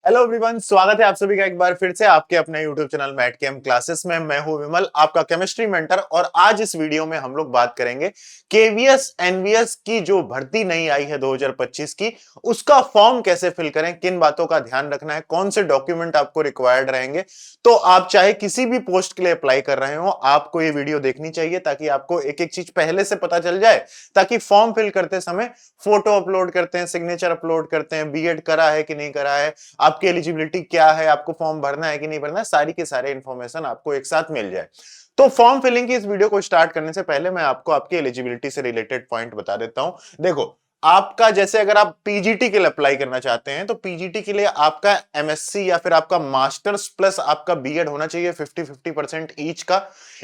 Hello everyone, स्वागत है आप सभी का एक बार फिर से आपके अपने YouTube चैनल मैथ केम क्लासेस में। मैं हूं विमल, आपका केमिस्ट्री मेंटर। और आज इस वीडियो में हम लोग बात करेंगे केवीएस एनवीएस की जो भर्ती नई आई है 2025 की, उसका फॉर्म कैसे फिल करें, किन बातों का ध्यान रखना है, कौन से डॉक्यूमेंट आपको रिक्वायर्ड रहेंगे। तो आप चाहे किसी भी पोस्ट के लिए अप्लाई कर रहे हो, आपको ये वीडियो देखनी चाहिए ताकि आपको एक एक चीज पहले से पता चल जाए, ताकि फॉर्म फिल करते समय फोटो अपलोड करते हैं, सिग्नेचर अपलोड करते हैं, बीएड करा है कि नहीं करा है, आपकी एलिजिबिलिटी क्या है, आपको फॉर्म भरना है कि नहीं भरना है, सारी के सारे इंफॉर्मेशन आपको एक साथ मिल जाए। तो फॉर्म फिलिंग की इस वीडियो को स्टार्ट करने से पहले मैं आपको आपकी एलिजिबिलिटी से रिलेटेड पॉइंट बता देता हूं। देखो, आपका जैसे अगर आप पीजीटी के लिए अप्लाई करना चाहते हैं तो पीजीटी के लिए आपका एमएससी या फिर आपका मास्टर्स प्लस आपका बीएड होना चाहिए 50-50% ईच का।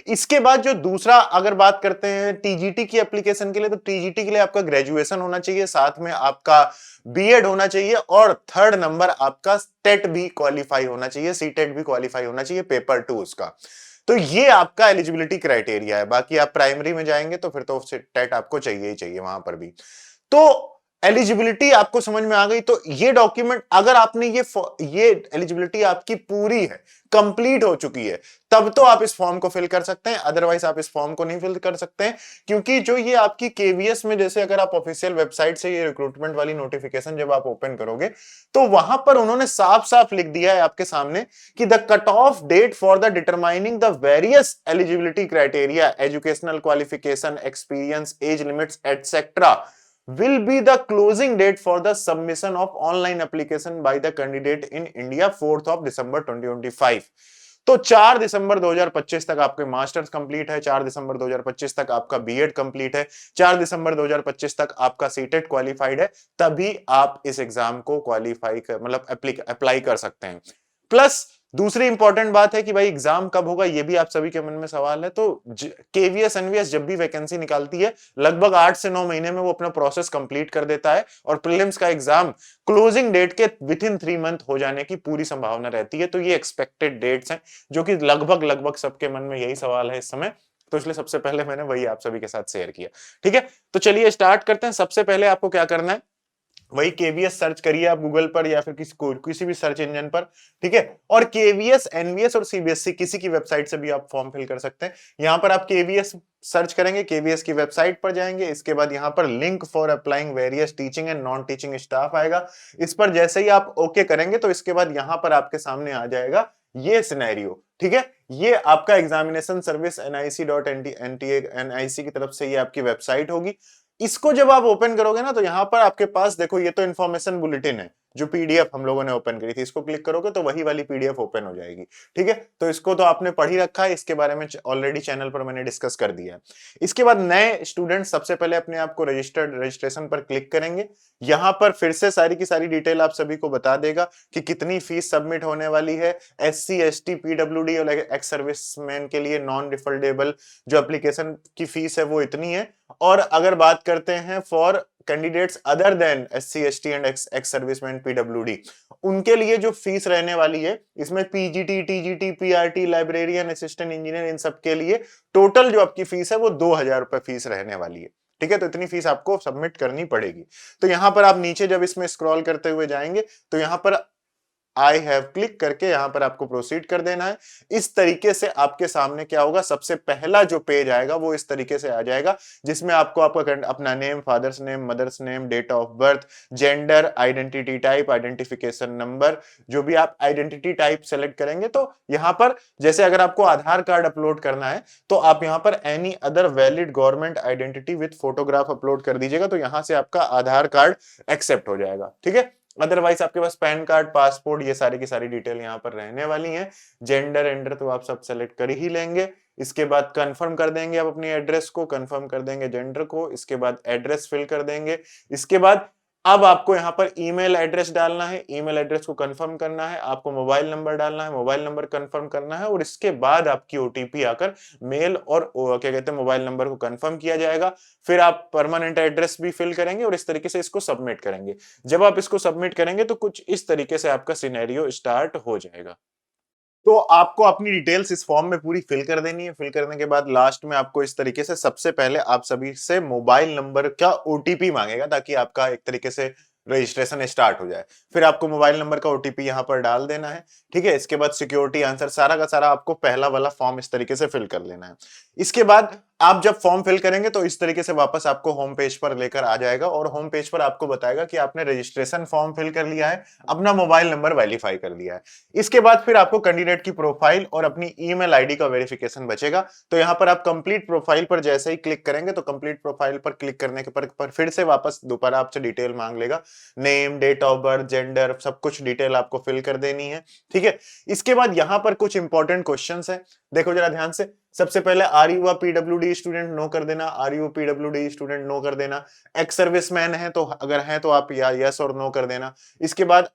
इसके बाद जो दूसरा अगर बात करते हैं टीजीटी की एप्लीकेशन के लिए, तो टीजीटी के लिए आपका ग्रेजुएशन होना चाहिए, साथ में आपका बीएड होना चाहिए, और थर्ड नंबर आपका टेट भी क्वालिफाई होना चाहिए, सीटेट भी क्वालिफाई होना चाहिए, पेपर 2 उसका। तो ये आपका एलिजिबिलिटी क्राइटेरिया है। बाकी आप प्राइमरी में जाएंगे तो फिर तो टेट आपको चाहिए ही चाहिए वहां पर भी। तो एलिजिबिलिटी आपको समझ में आ गई। तो ये डॉक्यूमेंट अगर आपने ये एलिजिबिलिटी आपकी पूरी है, कंप्लीट हो चुकी है, तब तो आप इस फॉर्म को फिल कर सकते हैं, अदरवाइज आप इस फॉर्म को नहीं फिल कर सकते हैं। क्योंकि जो ये आपकी केवीएस में, जैसे अगर आप ऑफिशियल वेबसाइट से ये रिक्रूटमेंट वाली नोटिफिकेशन जब आप ओपन करोगे तो वहां पर उन्होंने साफ साफ लिख दिया है आपके सामने कि the cut off date for the determining the various eligibility criteria, educational qualification, experience, age limits etcetera will be the closing date for the submission of online application by the candidate in India 4th of December 2025। तो 4 दिसंबर 2025 तक आपके masters complete है, 4 दिसंबर 2025 तक आपका BEd complete है, 4 दिसंबर 2025 तक आपका CTET qualified है, तभी आप इस एग्जाम को क्वालिफाई कर मतलब अप्लाई कर सकते हैं। प्लस दूसरी इंपॉर्टेंट बात है कि भाई एग्जाम कब होगा, ये भी आप सभी के मन में सवाल है। तो केवीएस एनवीएस जब भी वैकेंसी निकालती है लगभग 8 से 9 महीने में वो अपना प्रोसेस कंप्लीट कर देता है, और प्रीलिम्स का एग्जाम क्लोजिंग डेट के विद इन 3 मंथ हो जाने की पूरी संभावना रहती है। तो ये एक्सपेक्टेड डेट्स हैं, जो कि लगभग लगभग सबके मन में यही सवाल है इस समय, तो इसलिए सबसे पहले मैंने वही आप सभी के साथ शेयर किया। ठीक है, तो चलिए स्टार्ट करते हैं। सबसे पहले आपको क्या करना है, वही केवीएस सर्च करिए आप गूगल पर या फिर किसी भी सर्च इंजन पर। ठीक है, और केवीएस एनवीएस और सीबीएसई किसी की वेबसाइट से भी आप फॉर्म फिल कर सकते हैं। यहां पर आप केवीएस सर्च करेंगे, केवीएस की वेबसाइट पर जाएंगे, इसके बाद यहां पर link for applying various teaching and non teaching staff आएगा। इस पर जैसे ही आप ओके करेंगे तो इसके बाद यहां पर आपके सामने आ जाएगा ये सिनेरियो। ठीक है, ये आपका एग्जामिनेशन सर्विस NIC की तरफ से ये आपकी वेबसाइट होगी। इसको जब आप ओपन करोगे ना तो यहां पर आपके पास देखो, ये तो इन्फॉर्मेशन बुलेटिन है जो पीडीएफ हम लोगों ने ओपन करी थी, इसको क्लिक करोगे तो वही वाली पीडीएफ ओपन हो जाएगी। ठीक है, तो इसको तो आपने पढ़ ही रखा है, इसके बारे में ऑलरेडी चैनल पर मैंने डिस्कस कर दिया है। इसके बाद नए स्टूडेंट सबसे पहले अपने आप को रजिस्ट्रेशन पर क्लिक करेंगे। यहां पर फिर से सारी की सारी डिटेल आप सभी को बता देगा कि कितनी फीस सबमिट होने वाली है। SC ST PWD और एक्स सर्विसमैन के लिए नॉन रिफंडेबल जो एप्लीकेशन की फीस है वो इतनी है। और अगर बात करते हैं for candidates other than SC ST and ex serviceman PWD, उनके लिए जो फीस रहने वाली है, इसमें PGT, TGT, PRT, librarian, assistant engineer, इन सब के लिए टोटल जो आपकी फीस है वो 2000 रुपए फीस रहने वाली है। ठीक है, तो इतनी फीस आपको सबमिट करनी पड़ेगी। तो यहां पर आप नीचे जब इसमें स्क्रॉल करते हुए जाएंगे तो यहां पर आई हैव क्लिक करके यहां पर आपको प्रोसीड कर देना है। इस तरीके से आपके सामने क्या होगा, सबसे पहला जो पेज आएगा वो इस तरीके से आ जाएगा, जिसमें आपको आपका अपना name, father's name, mother's name, date of birth, gender, identity type, identification number, जो भी आप आइडेंटिटी टाइप सेलेक्ट करेंगे। तो यहां पर जैसे अगर आपको आधार कार्ड अपलोड करना है तो आप यहां पर any other valid government identity with photograph upload कर दीजिएगा, तो यहां से आपका आधार कार्ड एक्सेप्ट हो जाएगा। ठीक है, अदरवाइज आपके पास पैन कार्ड, पासपोर्ट, ये सारी की सारी डिटेल यहाँ पर रहने वाली है। जेंडर एंडर तो आप सब सेलेक्ट कर ही लेंगे। इसके बाद कंफर्म कर देंगे आप अपनी एड्रेस को, कंफर्म कर देंगे जेंडर को, इसके बाद एड्रेस फिल कर देंगे। इसके बाद अब आपको यहाँ पर ईमेल एड्रेस डालना है, ईमेल एड्रेस को कंफर्म करना है, आपको मोबाइल नंबर डालना है, मोबाइल नंबर कंफर्म करना है, और इसके बाद आपकी ओटीपी आकर मेल और क्या कहते हैं मोबाइल नंबर को कंफर्म किया जाएगा। फिर आप परमानेंट एड्रेस भी फिल करेंगे और इस तरीके से इसको सबमिट करेंगे। जब आप इसको सबमिट करेंगे तो कुछ इस तरीके से आपका सिनेरियो स्टार्ट हो जाएगा। तो आपको अपनी डिटेल्स इस फॉर्म में पूरी फिल कर देनी है। फिल करने के बाद लास्ट में आपको इस तरीके से सबसे पहले आप सभी से मोबाइल नंबर का ओटीपी मांगेगा, ताकि आपका एक तरीके से रजिस्ट्रेशन स्टार्ट हो जाए। फिर आपको मोबाइल नंबर का ओटीपी यहाँ पर डाल देना है, ठीक है। इसके बाद सिक्योरिटी आंसर सारा का सारा आपको पहला वाला फॉर्म इस तरीके से फिल कर लेना है। इसके बाद आप जब फॉर्म फिल करेंगे तो इस तरीके से वापस आपको होम पेज पर लेकर आ जाएगा और होम पेज पर आपको बताएगा कि आपने रजिस्ट्रेशन फॉर्म फिल कर लिया है, अपना मोबाइल नंबर वेरीफाई कर लिया है। इसके बाद फिर आपको कैंडिडेट की प्रोफाइल और अपनी ईमेल आईडी का वेरिफिकेशन बचेगा। तो यहाँ पर आप कंप्लीट प्रोफाइल पर जैसे ही क्लिक करेंगे तो कंप्लीट प्रोफाइल पर क्लिक करने के पर फिर से वापस दोबारा आपसे डिटेल मांग लेगा, name, date of birth, gender, सब कुछ डिटेल आपको फिल कर देनी है, ठीक है। इसके बाद यहाँ पर कुछ इंपॉर्टेंट क्वेश्चंस हैं, देखो जरा ध्यान से। सबसे पहले are you a PWD student, no कर देना। Are you PWD student, no कर देना। एक्स सर्विसमैन है तो अगर है तो आप या यस और नो कर देना। इसके बाद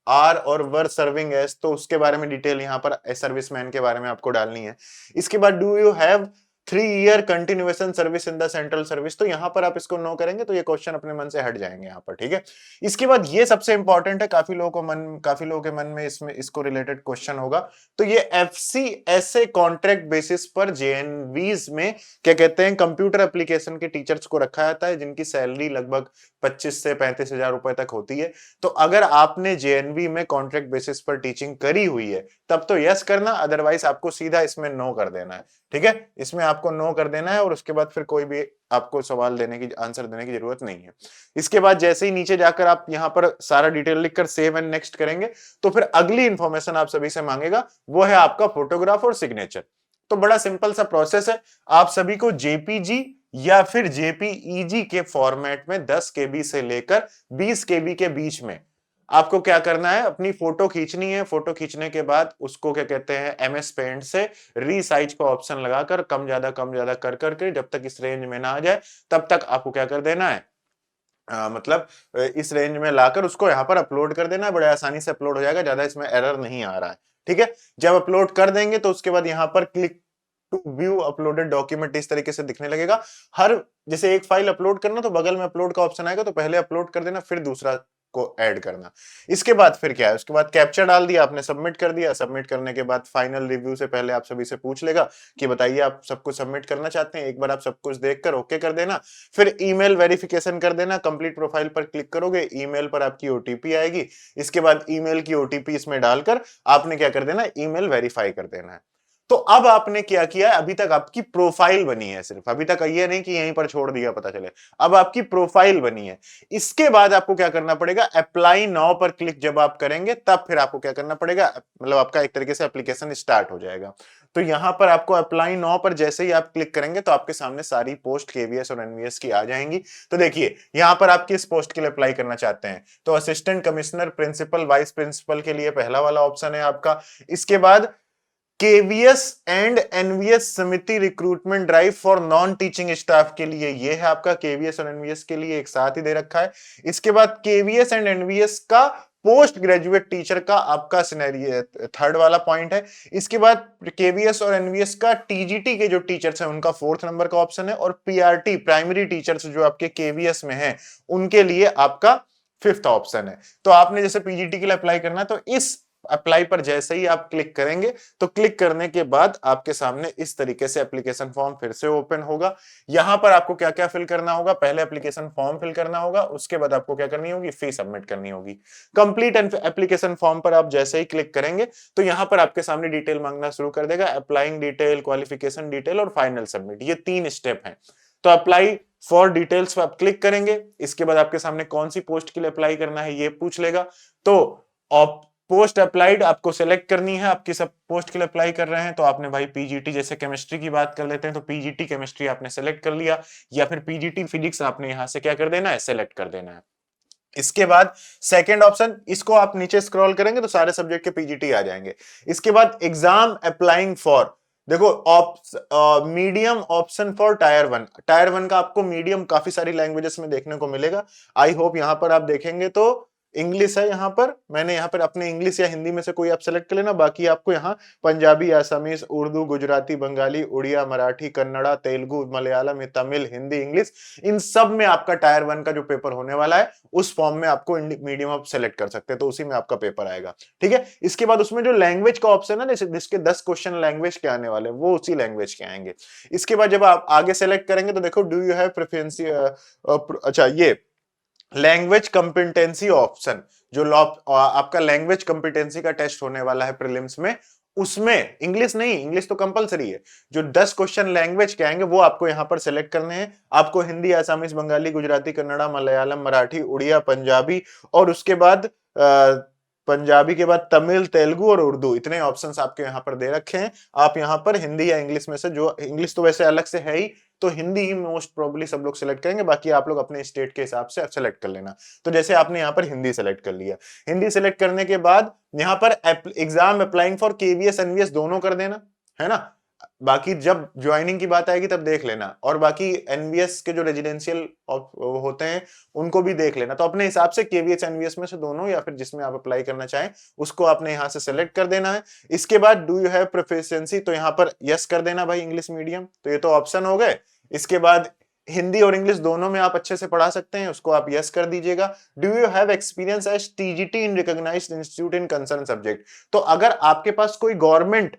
आर और वर सर्विंग एस, तो उसके बारे में डिटेल यहाँ पर सर्विसमैन के बारे में आपको डालनी है। इसके बाद do you have 3 year continuation service in the central service, तो यहां पर आप इसको नो करेंगे तो ये क्वेश्चन अपने मन से हट जाएंगे यहाँ पर, ठीक है। इसके बाद ये सबसे इंपॉर्टेंट है, काफी लोगों के मन में इसमें इसको रिलेटेड क्वेश्चन होगा। तो ये एफसीएसए कॉन्ट्रैक्ट बेसिस पर जेएनवीज में क्या कहते हैं, कंप्यूटर एप्लीकेशन के टीचर्स को रखा जाता है, जिनकी सैलरी लगभग 25 से 35 हजार रुपए तक होती है। तो अगर आपने जेएनवी में कॉन्ट्रैक्ट बेसिस पर टीचिंग करी हुई है तब तो यस करना, अदरवाइज आपको सीधा इसमें नो कर देना है, ठीक है। इसमें आपको नो कर देना है और उसके बाद फिर कोई भी आपको सवाल देने की, आंसर देने की जरूरत नहीं है। इसके बाद जैसे ही नीचे जाकर आप यहां पर सारा डिटेल लिखकर सेव एंड नेक्स्ट करेंगे तो फिर अगली इंफॉर्मेशन आप सभी से मांगेगा, वो है आपका फोटोग्राफ और सिग्नेचर। तो बड़ा सिंपल सा प्रोसेस है, आप सभी को जेपीजी या फिर जेपीईजी के फॉर्मेट में 10 केबी से लेकर 20 केबी के बीच में आपको क्या करना है, अपनी फोटो खींचनी है। फोटो खींचने के बाद उसको क्या कहते हैं, एमएस पेंट से रीसाइज का ऑप्शन लगाकर कम ज्यादा कर करके जब तक इस रेंज में ना आ जाए तब तक आपको क्या कर देना है, मतलब इस रेंज में लाकर उसको यहाँ पर अपलोड कर देना है। बड़े आसानी से अपलोड हो जाएगा, ज्यादा इसमें एरर नहीं आ रहा है, ठीक है। जब अपलोड कर देंगे तो उसके बाद यहाँ पर click to view uploaded document इस तरीके से दिखने लगेगा। हर जैसे एक फाइल अपलोड करना तो बगल में अपलोड का ऑप्शन आएगा, तो पहले अपलोड कर देना फिर दूसरा को ऐड करना। इसके बाद फिर क्या है, उसके बाद कैप्चर डाल दिया आपने, सबमिट कर दिया। सबमिट करने के बाद फाइनल रिव्यू से पहले आप सभी से पूछ लेगा कि बताइए आप सब कुछ सबमिट करना चाहते हैं। एक बार आप सब कुछ देखकर ओके कर देना, फिर ईमेल वेरिफिकेशन कर देना। कंप्लीट प्रोफाइल पर क्लिक करोगे, ईमेल पर आपकी ओटीपी आएगी। इसके बाद ईमेल की ओटीपी इसमें डालकर आपने क्या कर देना, ईमेल वेरीफाई कर देना है। तो अब आपने क्या किया है, अभी तक आपकी प्रोफाइल बनी है, सिर्फ अभी तक ये नहीं कि यहीं पर छोड़ दिया पता चले, अब आपकी प्रोफाइल बनी है। इसके बाद आपको क्या करना पड़ेगा, अप्लाई नाउ पर क्लिक जब आप करेंगे तब फिर आपको क्या करना पड़ेगा, मतलब आपका एक तरीके से एप्लीकेशन स्टार्ट हो जाएगा। तो यहां पर आपको अप्लाई नाउ पर जैसे ही आप क्लिक करेंगे तो आपके सामने सारी पोस्ट केवीएस और एनवीएस की आ जाएंगी। तो देखिए यहां पर आप किस पोस्ट के लिए अप्लाई करना चाहते हैं, तो assistant commissioner, principal, vice principal के लिए पहला वाला ऑप्शन है आपका। इसके बाद केवीएस एंड एनवीएस समिति recruitment drive for non teaching staff के लिए ये है आपका, केवीएस और एनवीएस के लिए एक साथ ही दे रखा है। इसके बाद केवीएस एंड एनवीएस का पोस्ट ग्रेजुएट टीचर का आपका सिनेरियो थर्ड वाला पॉइंट है। इसके बाद केवीएस और एनवीएस का टीजीटी के जो टीचर्स हैं उनका 4th नंबर का ऑप्शन है, और पीआरटी प्राइमरी टीचर्स जो आपके केवीएस में हैं उनके लिए आपका 5th ऑप्शन है। तो आपने जैसे पीजीटी के लिए अप्लाई करना है तो इस अप्लाई पर जैसे ही आप क्लिक करेंगे तो क्लिक करने के बाद आपके सामने इस तरीके से एप्लीकेशन फॉर्म फिर से ओपन होगा। यहां पर आपको क्या क्या फिल करना होगा, पहले एप्लीकेशन फॉर्म फिल करना होगा, उसके बाद आपको क्या करनी होगी, फी सबमिट करनी होगी। कंप्लीट एप्लीकेशन फॉर्म पर आप जैसे ही क्लिक करेंगे तो यहां पर आपके सामने डिटेल मांगना शुरू कर देगा, अप्लाइंग डिटेल, क्वालिफिकेशन डिटेल और फाइनल सबमिट, ये 3 स्टेप हैं। तो अप्लाई फॉर डिटेल्स पर आप क्लिक करेंगे, इसके बाद आपके सामने कौन सी पोस्ट के लिए अप्लाई करना है ये पूछ लेगा। तो पोस्ट अप्लाइड आपको सेलेक्ट करनी है, आपकी सब पोस्ट के लिए अप्लाई कर रहे हैं तो आपने भाई पीजीटी, जैसे केमिस्ट्री की बात कर लेते हैं तो पीजीटी केमिस्ट्री आपने सेलेक्ट कर लिया, या फिर पीजीटी फिजिक्स आपने यहां से क्या कर देना है, सेलेक्ट कर देना है। इसके बाद सेकंड ऑप्शन, इसको आप नीचे स्क्रॉल करेंगे तो सारे सब्जेक्ट के पीजीटी आ जाएंगे। इसके बाद एग्जाम अप्लाइंग फॉर, देखो medium option for tyre 1, tyre 1 का आपको मीडियम काफी सारी लैंग्वेजेस में देखने को मिलेगा। आई होप यहां पर आप देखेंगे तो इंग्लिश है, यहाँ पर मैंने यहाँ पर अपने इंग्लिश या हिंदी में से कोई आप सेलेक्ट कर लेना, बाकी आपको यहाँ पंजाबी, आसामीज, उर्दू, गुजराती, बंगाली, उड़िया, मराठी, कन्नड़ा, तेलुगु, मलयालम, तमिल, हिंदी, इंग्लिश, इन सब में आपका टायर 1 का जो पेपर होने वाला है उस फॉर्म में आपको मीडियम आप सेलेक्ट कर सकते हैं, तो उसी में आपका पेपर आएगा, ठीक है। इसके बाद उसमें जो लैंग्वेज का ऑप्शन है ना, जिसके 10 क्वेश्चन लैंग्वेज के आने वाले वो उसी लैंग्वेज के आएंगे। इसके बाद जब आप आगे सेलेक्ट करेंगे तो देखो डू यू हैव प्रेफरेंस, अच्छा ये लैंग्वेज कॉम्पिटेंसी ऑप्शन, जो आपका लैंग्वेज कॉम्पिटेंसी का टेस्ट होने वाला है प्रीलिम्स में, उसमें इंग्लिश नहीं, इंग्लिश तो कंपलसरी है, जो 10 क्वेश्चन लैंग्वेज के आएंगे वो आपको यहां पर सेलेक्ट करने हैं। आपको हिंदी, आसामीज, बंगाली, गुजराती, कन्नड़ा, मलयालम, मराठी, उड़िया, पंजाबी, और उसके बाद पंजाबी के बाद तमिल, तेलुगु और उर्दू, इतने ऑप्शंस आपके यहाँ पर दे रखे हैं। आप यहाँ पर हिंदी या इंग्लिश में से, जो इंग्लिश तो वैसे अलग से है ही, तो हिंदी ही मोस्ट प्रोबेबली सब लोग सिलेक्ट करेंगे, बाकी आप लोग अपने स्टेट के हिसाब से सेलेक्ट कर लेना। तो जैसे आपने यहाँ पर हिंदी सेलेक्ट कर लिया, हिंदी सेलेक्ट करने के बाद यहाँ पर exam applying for KVS NVS दोनों कर देना, है ना। बाकी जब ज्वाइनिंग की बात आएगी तब देख लेना, और बाकी एनवीएस के जो रेजिडेंशियल होते हैं उनको भी देख लेना। तो अपने हिसाब से केवीएस एनवीएस में से दोनों, या फिर जिसमें आप अप्लाई करना चाहें उसको आपने यहां से सेलेक्ट कर देना है। इसके बाद डू यू हैव प्रोफिशिएंसी, तो यहां पर यस कर देना भाई, इंग्लिश मीडियम, तो ये तो ऑप्शन हो गए। इसके बाद हिंदी और इंग्लिश दोनों में आप अच्छे से पढ़ा सकते हैं, उसको आप यस कर दीजिएगा। Do you have experience as TGT in recognised institute in concern subject, तो अगर आपके पास कोई गवर्नमेंट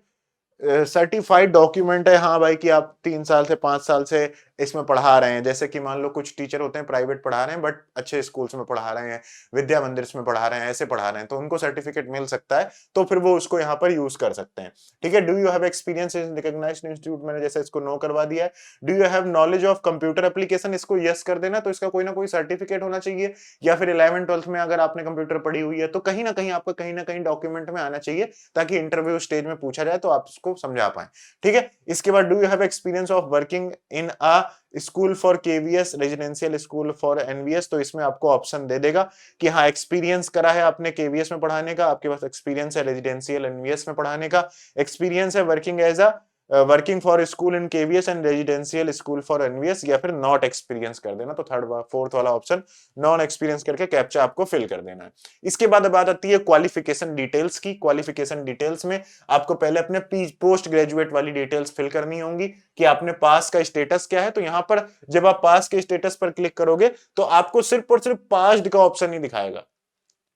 सर्टिफाइड डॉक्यूमेंट है, हाँ भाई, कि आप 3 साल से 5 साल से इसमें पढ़ा रहे हैं, जैसे कि मान लो कुछ टीचर होते हैं प्राइवेट पढ़ा रहे हैं बट अच्छे स्कूल्स में पढ़ा रहे हैं, विद्या मंदिर में पढ़ा रहे हैं, ऐसे पढ़ा रहे हैं, तो उनको सर्टिफिकेट मिल सकता है, तो फिर वो उसको यहाँ पर यूज कर सकते हैं। ठीक है, do you have experience in recognised institute, मैंने जैसे इसको नो करवा दिया है। Do you have knowledge of computer application, इसको यस कर देना, तो इसका कोई ना कोई सर्टिफिकेट होना चाहिए, या फिर 11th-12th में अगर आपने कंप्यूटर पढ़ी हुई है तो कहीं ना कहीं आपका कहीं ना कहीं डॉक्यूमेंट में आना चाहिए, ताकि इंटरव्यू स्टेज में पूछा जाए तो आप उसको समझा पाए। ठीक है, इसके बाद do you have experience of working in a school for KVS, residential school for NVS, तो इसमें आपको ऑप्शन दे देगा कि हाँ एक्सपीरियंस करा है आपने केवीएस में पढ़ाने का, आपके पास एक्सपीरियंस है रेजिडेंशियल एनवीएस में पढ़ाने का, एक्सपीरियंस है working as a working for school in KVS and residential school for NVS, या फिर नॉट एक्सपीरियंस कर देना। तो फोर्थ वाला ऑप्शन नॉन एक्सपीरियंस करके कैप्चा आपको फिल कर देना है। इसके बाद बात आती है क्वालिफिकेशन डिटेल्स की। क्वालिफिकेशन डिटेल्स में आपको पहले अपने पोस्ट ग्रेजुएट वाली डिटेल्स फिल करनी होंगी, कि आपने पास का स्टेटस क्या है। तो यहां पर जब आप पास के स्टेटस पर क्लिक करोगे तो आपको सिर्फ और सिर्फ पास्ड का ऑप्शन ही दिखाएगा,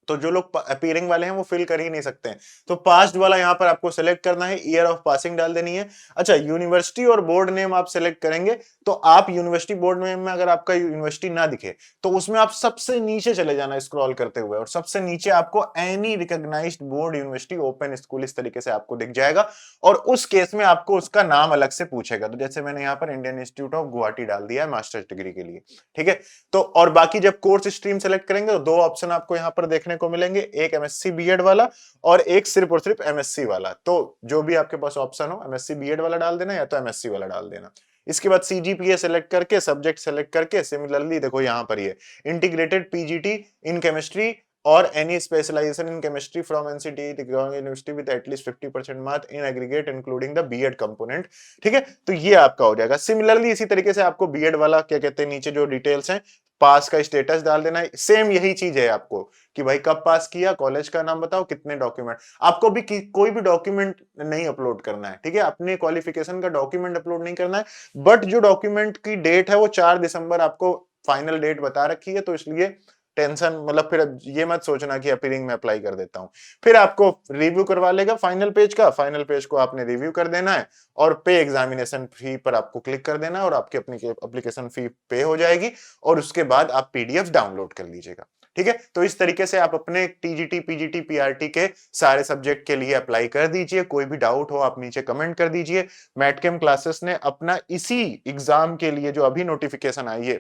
तो जो लोग अपीयरिंग वाले हैं वो फिल कर ही नहीं सकते हैं। तो पास्ड वाला यहां पर आपको सेलेक्ट करना है, ईयर ऑफ पासिंग डाल देनी है। अच्छा, यूनिवर्सिटी और बोर्ड नेम आप सेलेक्ट करेंगे, तो आप यूनिवर्सिटी बोर्ड नेम में अगर आपका यूनिवर्सिटी ना दिखे तो उसमें आप सबसे नीचे चले जाना स्क्रॉल करते हुए, और सबसे नीचे आपको any recognised board, university, open school, इस तरीके से आपको दिख जाएगा, और उस केस में आपको उसका नाम अलग से पूछेगा। तो जैसे मैंने यहाँ पर इंडियन इंस्टीट्यूट ऑफ गुवाहाटी डाल दिया है मास्टर्स डिग्री के लिए। ठीक है, तो और बाकी जब कोर्स स्ट्रीम सेलेक्ट करेंगे तो दो ऑप्शन आपको यहाँ पर देखने को मिलेंगे, एक एमएससी बीएड वाला और एक सिर्फ और सिर्फ एमएससी वाला। तो जो भी आपके पास ऑप्शन हो, एमएससी बीएड वाला डाल देना या तो एमएससी वाला डाल देना। इसके बाद सीजीपीए सेलेक्ट करके, सब्जेक्ट सेलेक्ट करके, सिमिलरली देखो यहाँ पर ये इंटीग्रेटेड पीजीटी इन केमिस्ट्री और any specialisation in chemistry from NCT university with at least 50% marks in aggregate including the BEd component. ठीक है, तो ये आपका हो जाएगा। सिमिलरली इसी तरीके से आपको बीएड वाला क्या कहते हैं, नीचे जो डिटेल्स हैं, पास का स्टेटस डाल देना है। सेम यही चीज है आपको कि भाई कब पास किया, कॉलेज का नाम बताओ, कितने डॉक्यूमेंट। आपको भी कोई भी डॉक्यूमेंट नहीं अपलोड करना है, ठीक है, अपने क्वालिफिकेशन का डॉक्यूमेंट अपलोड नहीं करना है, बट जो डॉक्यूमेंट की डेट है वो 4 दिसंबर आपको फाइनल डेट बता रखी है, तो इसलिए टेंशन, मतलब फिर ये मत सोचना कि अपीयरिंग में अप्लाई कर देता हूं। फिर आपको रिव्यू करवा लेगा फाइनल पेज का, फाइनल पेज को आपने रिव्यू कर देना है, और पे एग्जामिनेशन फी पर आपको क्लिक कर देना है, और आपकी अपनी एप्लीकेशन फी पे हो जाएगी, और उसके बाद आप पीडीएफ डाउनलोड कर लीजिएगा। ठीक है, तो इस तरीके से आप अपने टीजीटी, पीजीटी, पीआरटी के सारे सब्जेक्ट के लिए अप्लाई कर दीजिए। कोई भी डाउट हो आप नीचे कमेंट कर दीजिए। मैटकेम क्लासेस ने अपना इसी एग्जाम के लिए जो अभी नोटिफिकेशन आई है,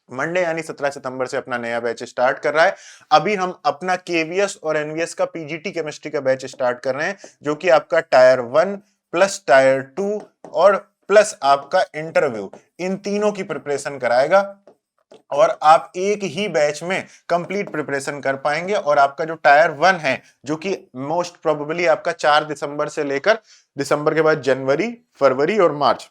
मंडे यानी 17 सितंबर से अपना नया बैच स्टार्ट कर रहा है। अभी हम अपना केवीएस और एनवीएस का पीजीटी केमिस्ट्री का बैच स्टार्ट कर रहे हैं, जो कि आपका टायर 1 प्लस टायर 2 और प्लस आपका इंटरव्यू, इन तीनों की प्रिपरेशन कराएगा, और आप एक ही बैच में कंप्लीट प्रिपरेशन कर पाएंगे। और आपका जो टायर 1 है, जो कि मोस्ट प्रोबेबली आपका 4 दिसंबर से लेकर दिसंबर के बाद जनवरी, फरवरी और मार्च,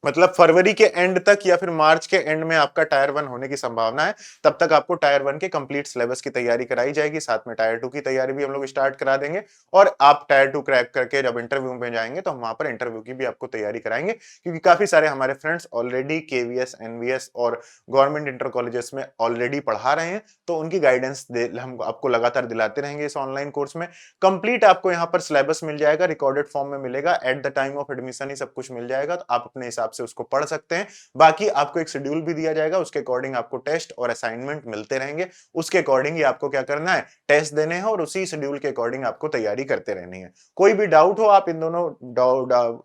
मतलब फरवरी के एंड तक या फिर मार्च के एंड में आपका टायर 1 होने की संभावना है। तब तक आपको टायर 1 के कंप्लीट सिलेबस की तैयारी कराई जाएगी, साथ में टायर 2 की तैयारी भी हम लोग स्टार्ट करा देंगे, और आप टायर 2 क्रैक करके जब इंटरव्यू में जाएंगे तो हम वहां पर इंटरव्यू की भी आपको तैयारी कराएंगे, क्योंकि काफी सारे हमारे फ्रेंड्स ऑलरेडी केवीएस, एनवीएस और गवर्नमेंट इंटर कॉलेजेस में ऑलरेडी पढ़ा रहे हैं, तो उनकी गाइडेंस हम आपको लगातार दिलाते रहेंगे इस ऑनलाइन कोर्स में। कंप्लीट आपको यहाँ पर सिलेबस मिल जाएगा, रिकॉर्डेड फॉर्म में मिलेगा, at the time of admission ही सब कुछ मिल जाएगा, तो आप अपने हिसाब से उसको पढ़ सकते हैं। बाकी आपको एक शेड्यूल भी दिया जाएगा, उसके अकॉर्डिंग आपको टेस्ट और असाइनमेंट मिलते रहेंगे, उसके अकॉर्डिंग ही आपको क्या करना है, टेस्ट देने हैं और उसी शेड्यूल के अकॉर्डिंग आपको तैयारी करते रहनी है। कोई भी डाउट हो आप इन दोनों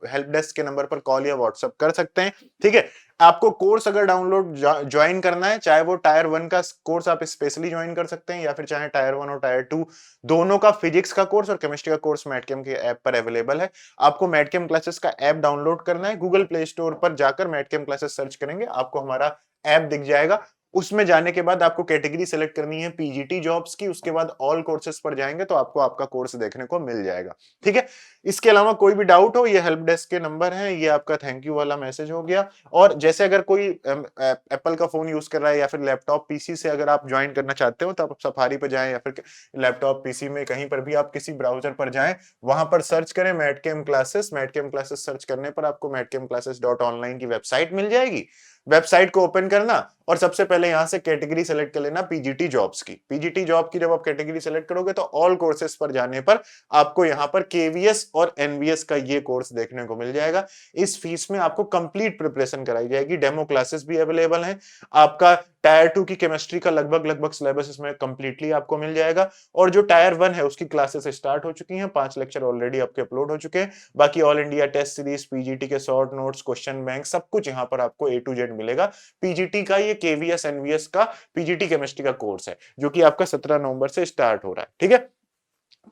हेल्प डेस्क के नंबर पर कॉल या व्हाट्सएप कर सकते हैं। ठीक है, आपको कोर्स अगर डाउनलोड ज्वाइन करना है, चाहे वो टायर 1 का कोर्स आप स्पेशली ज्वाइन कर सकते हैं या फिर चाहे टायर 1 और टायर 2 दोनों का फिजिक्स का कोर्स और केमिस्ट्री का कोर्स मैटकेम के ऐप पर अवेलेबल है। आपको मैटकेम क्लासेस का ऐप डाउनलोड करना है, गूगल प्ले स्टोर पर जाकर मैटकेम क्लासेस सर्च करेंगे, आपको हमारा ऐप दिख जाएगा। उसमें जाने के बाद आपको कैटेगरी सेलेक्ट करनी है पीजीटी जॉब्स की, उसके बाद ऑल कोर्सेज पर जाएंगे तो आपको आपका कोर्स देखने को मिल जाएगा। ठीक है, इसके अलावा कोई भी डाउट हो, ये हेल्प डेस्क के नंबर है, ये आपका थैंक यू वाला मैसेज हो गया। और जैसे अगर कोई एप्पल का फोन यूज कर रहा है या फिर लैपटॉप पीसी से अगर आप ज्वाइन करना चाहते हो तो आप सफारी पर जाएं या फिर लैपटॉप पीसी में कहीं पर भी आप किसी ब्राउजर पर जाएं, वहां पर सर्च करें मैटकेम क्लासेस। मैटकेम क्लासेस सर्च करने पर आपको madcamclasses.online की वेबसाइट मिल जाएगी। वेबसाइट को ओपन करना और सबसे पहले यहां से कैटेगरी सेलेक्ट कर लेना पीजीटी जॉब्स की। पीजीटी जॉब की जब आप कैटेगरी सेलेक्ट करोगे तो ऑल कोर्सेज पर जाने पर आपको यहां पर केवीएस और एनवीएस का ये कोर्स देखने को मिल जाएगा। इस फीस में आपको कंप्लीट प्रिपरेशन कराई जाएगी, डेमो क्लासेस भी अवेलेबल हैं। आपका टायर 2 की केमिस्ट्री का लगभग सिलेबस इसमें कंप्लीटली आपको मिल जाएगा और जो टायर 1 है उसकी क्लासेस स्टार्ट हो चुकी हैं, 5 लेक्चर ऑलरेडी आपके अपलोड हो चुके हैं। बाकी all India test series, PGT के शॉर्ट नोट्स, क्वेश्चन बैंक सब कुछ यहां पर आपको A to Z मिलेगा। पीजीटी का ये केवीएस एनवीएस का पीजीटी केमिस्ट्री का कोर्स है जो कि आपका 17 नवंबर से स्टार्ट हो रहा है। ठीक है,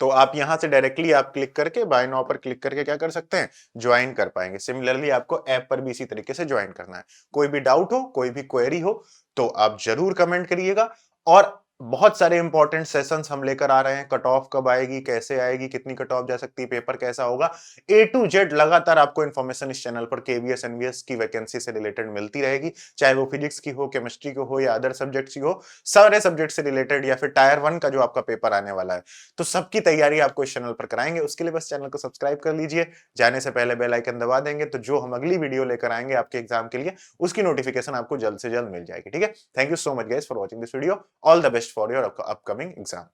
तो आप यहां से डायरेक्टली आप क्लिक करके बाय नाउ पर क्लिक करके क्या कर सकते हैं, ज्वाइन कर पाएंगे। सिमिलरली आपको ऐप पर भी इसी तरीके से ज्वाइन करना है। कोई भी डाउट हो, कोई भी क्वेरी हो तो आप जरूर कमेंट करिएगा। और बहुत सारे इंपॉर्टेंट सेशंस हम लेकर आ रहे हैं, कट ऑफ कब आएगी, कैसे आएगी, कितनी कट ऑफ जा सकती है, पेपर कैसा होगा, A to Z लगातार आपको इन्फॉर्मेशन इस चैनल पर केवीएस एनवीएस की वैकेंसी से रिलेटेड मिलती रहेगी, चाहे वो फिजिक्स की हो, केमिस्ट्री की हो या अदर सब्जेक्ट्स की हो, सारे सब्जेक्ट से रिलेटेड या फिर टायर 1 का जो आपका पेपर आने वाला है तो सबकी तैयारी आपको इस चैनल पर कराएंगे। उसके लिए बस चैनल को सब्सक्राइब कर लीजिए, जाने से पहले बेल आइकन दबा देंगे तो जो हम अगली वीडियो लेकर आएंगे आपके एग्जाम के लिए उसकी नोटिफिकेशन आपको जल्द से जल्द मिल जाएगी। ठीक है, thank you so much guys for watching this video, all the best for your upcoming exam.